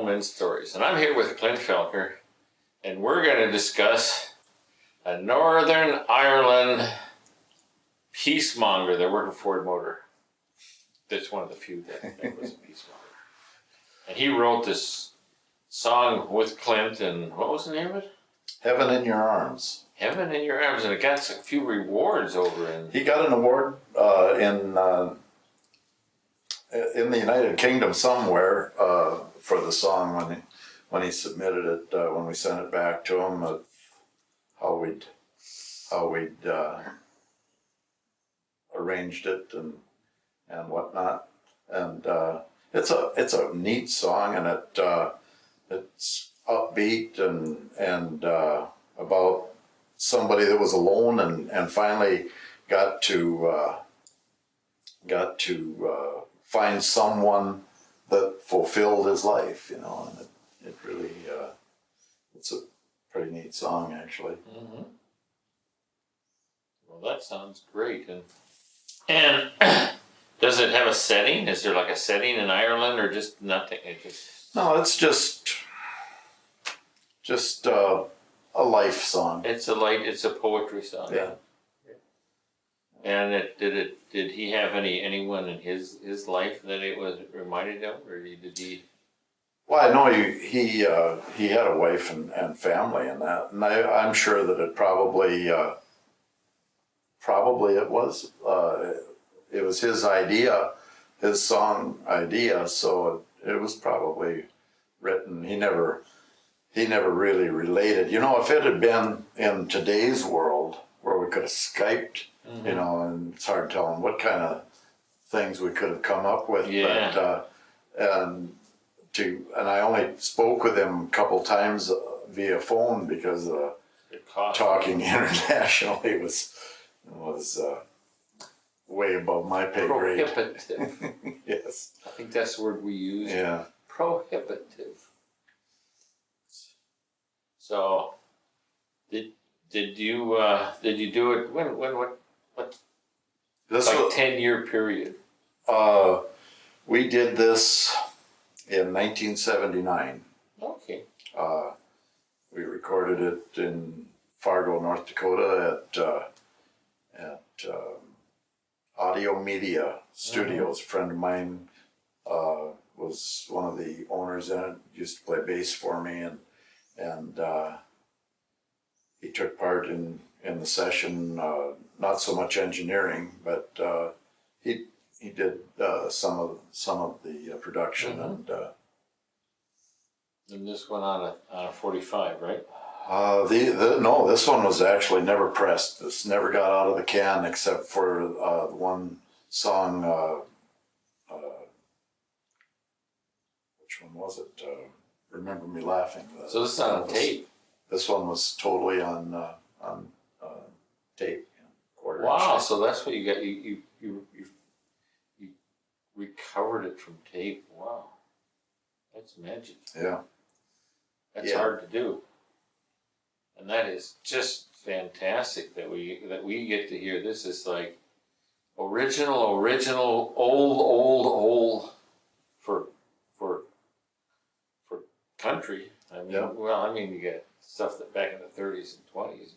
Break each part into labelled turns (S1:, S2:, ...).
S1: old Men Stories. And I'm here with Clint Felker, and we're going to discuss a Northern Ireland peacemonger that worked at Ford Motor. That's one of the few that was a peacemonger. And he wrote this song with Clint, and what was the name of it?
S2: Heavan in Your Arms.
S1: Heaven in Your Arms, and it got a few rewards over in...
S2: He got an award in the United Kingdom somewhere for the song when he submitted it, when we sent it back to him, of how we'd arranged it and whatnot. And it's a neat song, and it's upbeat and about somebody that was alone and finally got to find someone that fulfilled his life, you know, and it really it's a pretty neat song, actually.
S1: Mm-hmm. Well, that sounds great. And does it have a setting? Is there like a setting in Ireland, or just nothing?
S2: No, it's just a life song.
S1: It's a poetry song.
S2: Yeah.
S1: And did he have anyone in his life that it was reminded of, or did he?
S2: Well, I know he had a wife and family and that, and I'm sure that it probably it was his idea, his song idea, so it was probably written. He never really related. You know, if it had been in today's world where we could have Skyped, mm-hmm. you know, and it's hard telling what kind of things we could have come up with.
S1: Yeah.
S2: But, and I only spoke with him a couple times via phone because talking internationally was way above my pay grade.
S1: Prohibitive.
S2: Yes.
S1: I think that's the word we use.
S2: Yeah.
S1: Prohibitive. So, did you do it what
S2: This
S1: like
S2: was
S1: 10-year period?
S2: We did this in 1979.
S1: Okay.
S2: We recorded it in Fargo, North Dakota at Audio Media Studios.
S1: Mm-hmm.
S2: A friend of mine was one of the owners in it, used to play bass for me, and he took part in the session, not so much engineering, but he did some of the production.
S1: Mm-hmm. And this went on a 45, right?
S2: No, this one was actually never pressed. This never got out of the can except for one song. Which one was it? Remember Me Laughing.
S1: So this is on tape.
S2: This one was totally on tape.
S1: Wow! So that's what you got. You recovered it from tape. Wow, that's magic.
S2: Yeah.
S1: That's hard to do, and that is just fantastic that we get to hear this. Is like original, old for country. I mean,
S2: yeah.
S1: Well, I mean, you get stuff that back in the 30s and 20s.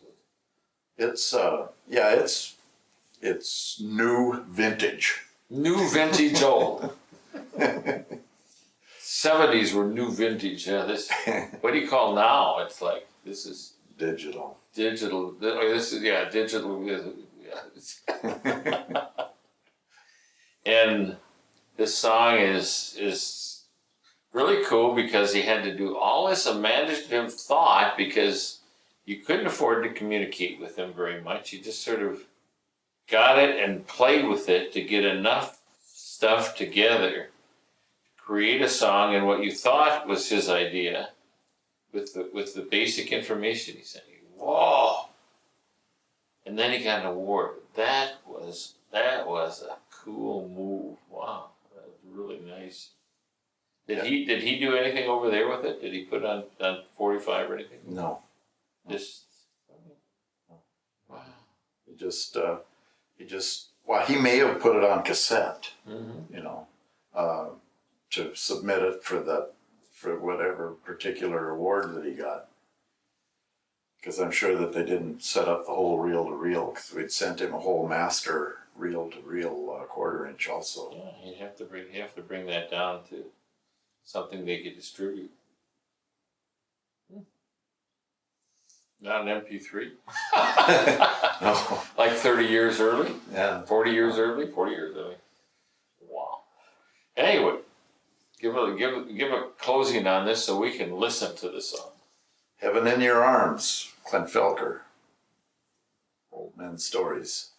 S2: It's new vintage.
S1: New vintage old. 70s were new vintage. Yeah, this. What do you call now? It's like this is
S2: digital.
S1: Digital. This is digital. Yeah. And this song is really cool because he had to do all this imaginative thought because you couldn't afford to communicate with him very much. You just sort of got it and played with it to get enough stuff together, create a song in what you thought was his idea, with the basic information he sent you. Whoa! And then he got an award. That was a cool move. Wow, that was really nice. Did he do anything over there with it? Did he put on 45 or anything?
S2: No.
S1: Just
S2: wow. He may have put it on cassette,
S1: mm-hmm.
S2: you know, to submit it for for whatever particular award that he got. Because I'm sure that they didn't set up the whole reel-to-reel, because we'd sent him a whole master reel-to-reel quarter-inch also.
S1: Yeah, you have to bring that down to something they could distribute. Not an MP3.
S2: No.
S1: Like 30 years early?
S2: Yeah.
S1: 40 years early? 40 years early. Wow. Anyway, give a closing on this so we can listen to the song.
S2: Heaven in Your Arms, Clint Felker. Old Men Stories.